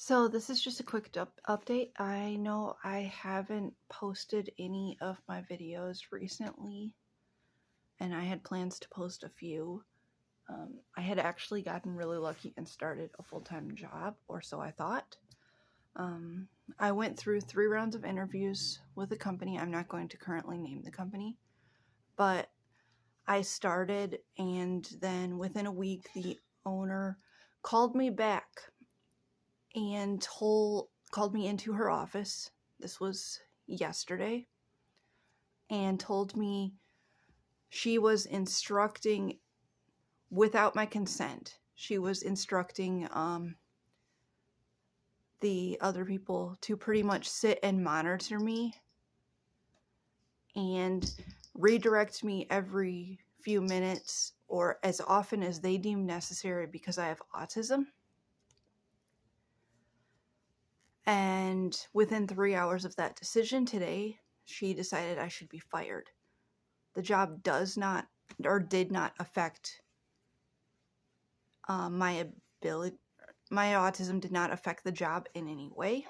So this is just a quick update. I know I haven't posted any of my videos recently, and I had plans to post a few. I had actually gotten really lucky and started a full-time job, or so I thought. I went through 3 rounds of interviews with a company. I'm not going to currently name the company, but I started, and then within a week, the owner called me back and called me into her office. This was yesterday, and told me she was instructing without my consent. She was instructing the other people to pretty much sit and monitor me and redirect me every few minutes or as often as they deem necessary because I have autism. And within 3 hours of that decision today, she decided I should be fired. The job does not or did not affect my ability. My autism did not affect the job in any way.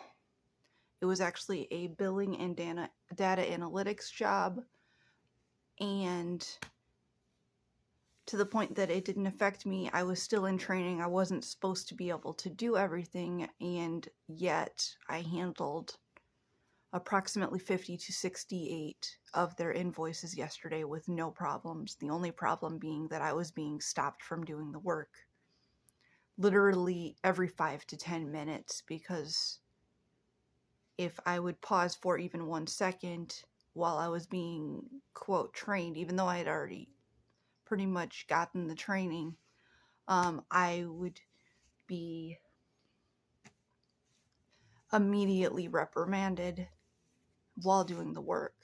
It was actually a billing and data analytics job, and to the point that it didn't affect me. I was still in training. I wasn't supposed to be able to do everything, and yet I handled approximately 50 to 68 of their invoices yesterday with no problems. The only problem being that I was being stopped from doing the work literally every 5 to 10 minutes, because if I would pause for even 1 second while I was being, quote, trained, even though I had already pretty much gotten the training, I would be immediately reprimanded while doing the work.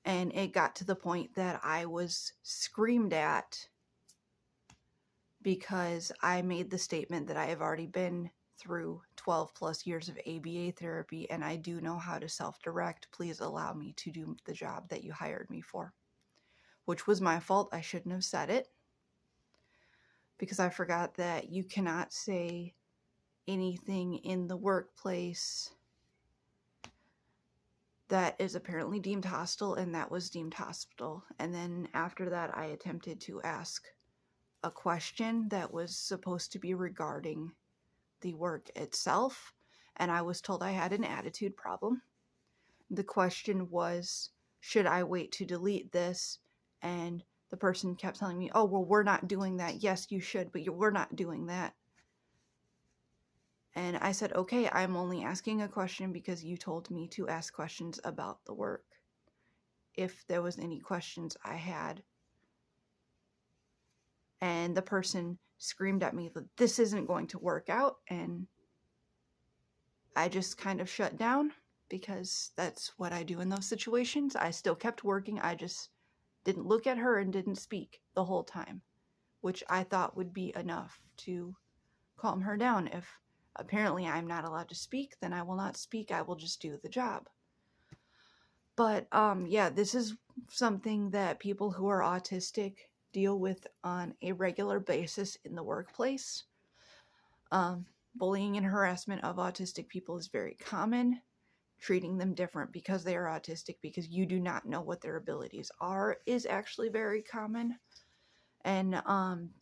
And it got to the point that I was screamed at because I made the statement that I have already been through 12 plus years of ABA therapy and I do know how to self-direct. Please allow me to do the job that you hired me for. Which was my fault. I shouldn't have said it, because I forgot that you cannot say anything in the workplace that is apparently deemed hostile, and that was deemed hostile. And then after that, I attempted to ask a question that was supposed to be regarding the work itself, and I was told I had an attitude problem. The question was, should I wait to delete this? And the person kept telling me, oh, well, we're not doing that. Yes, you should, but we're not doing that. And I said, okay, I'm only asking a question because you told me to ask questions about the work. If there was any questions I had. And the person screamed at me that this isn't going to work out, and I just kind of shut down because that's what I do in those situations. I still kept working. I just didn't look at her and didn't speak the whole time, which I thought would be enough to calm her down. If apparently I'm not allowed to speak, then I will not speak. I will just do the job. But yeah, this is something that people who are autistic deal with on a regular basis in the workplace. Bullying and harassment of autistic people is very common. Treating them different because they are autistic, because you do not know what their abilities are, is actually very common. And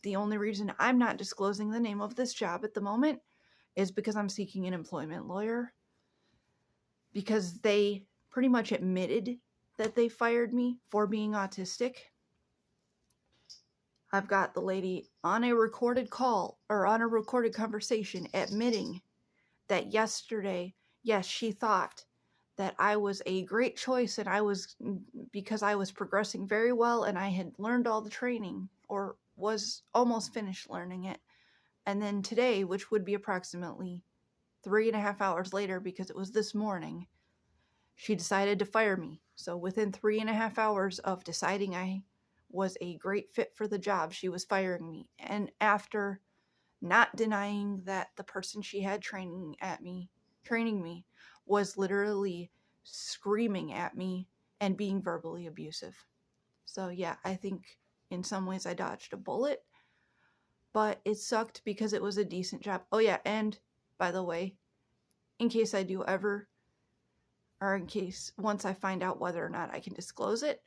the only reason I'm not disclosing the name of this job at the moment is because I'm seeking an employment lawyer, because they pretty much admitted that they fired me for being autistic. I've got the lady on a recorded call, or on a recorded conversation, admitting that yesterday, yes, she thought that I was a great choice, and because I was progressing very well and I had learned all the training, or was almost finished learning it. And then today, which would be approximately 3.5 hours later, because it was this morning, she decided to fire me. So within 3.5 hours of deciding I was a great fit for the job, she was firing me. And after not denying that the person she had training me was literally screaming at me and being verbally abusive. So yeah, I think in some ways I dodged a bullet, but it sucked because it was a decent job. Oh yeah, and by the way, in case I do ever, or in case once I find out whether or not I can disclose it,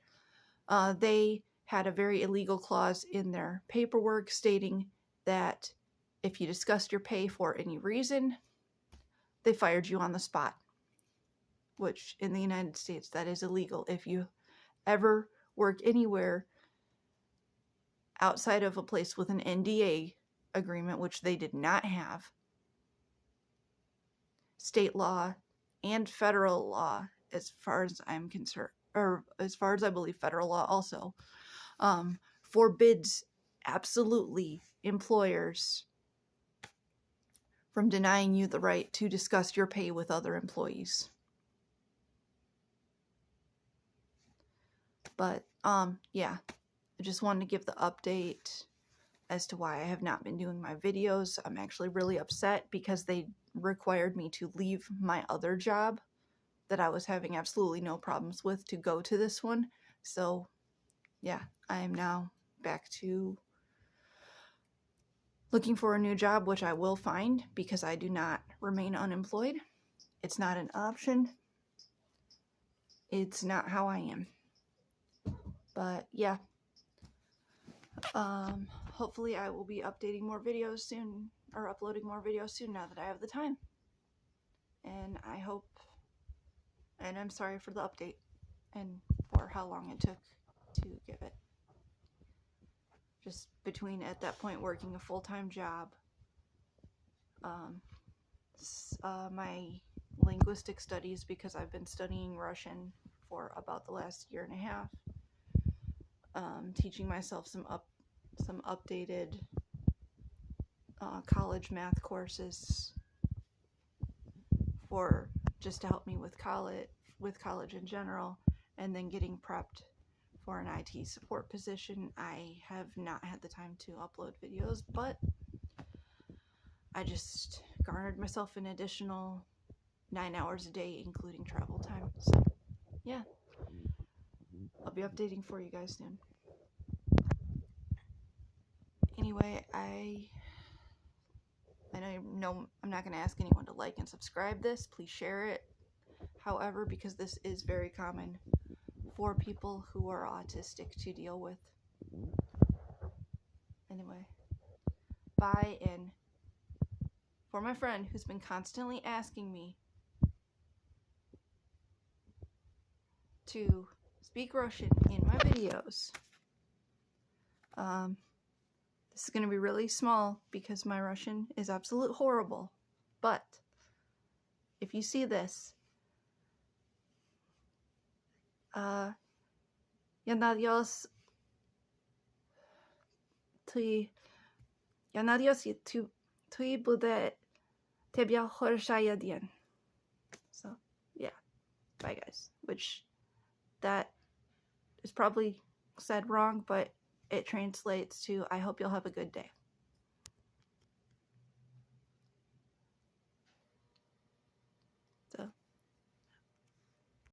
they had a very illegal clause in their paperwork stating that if you discussed your pay for any reason, they fired you on the spot, which in the United States, that is illegal. If you ever work anywhere outside of a place with an NDA agreement, which they did not have, state law and federal law, as far as I'm concerned, or as far as I believe federal law also, forbids absolutely employers from denying you the right to discuss your pay with other employees. But yeah, I just wanted to give the update as to why I have not been doing my videos. I'm actually really upset because they required me to leave my other job that I was having absolutely no problems with to go to this one. So yeah, I am now back to looking for a new job, which I will find because I do not remain unemployed. It's not an option. It's not how I am. But yeah, hopefully I will be updating more videos soon, or uploading more videos soon now that I have the time. And I hope, and I'm sorry for the update and for how long it took to give it. Just between at that point working a full-time job, my linguistic studies, because I've been studying Russian for about the last year and a half, teaching myself some updated college math courses for just to help me with college in general, and then getting prepped for an IT support position. I have not had the time to upload videos, but I just garnered myself an additional 9 hours a day, including travel time. So yeah, I'll be updating for you guys soon. Anyway, I know I'm not going to ask anyone to like and subscribe this. Please share it. However, because this is very common for people who are autistic to deal with. Anyway, bye. And for my friend who's been constantly asking me to speak Russian in my videos, this is going to be really small because my Russian is absolute horrible. But if you see this, я надеюсь, ты будет тебе хороший день. So yeah, bye guys. Which that is probably said wrong, but it translates to I hope you'll have a good day.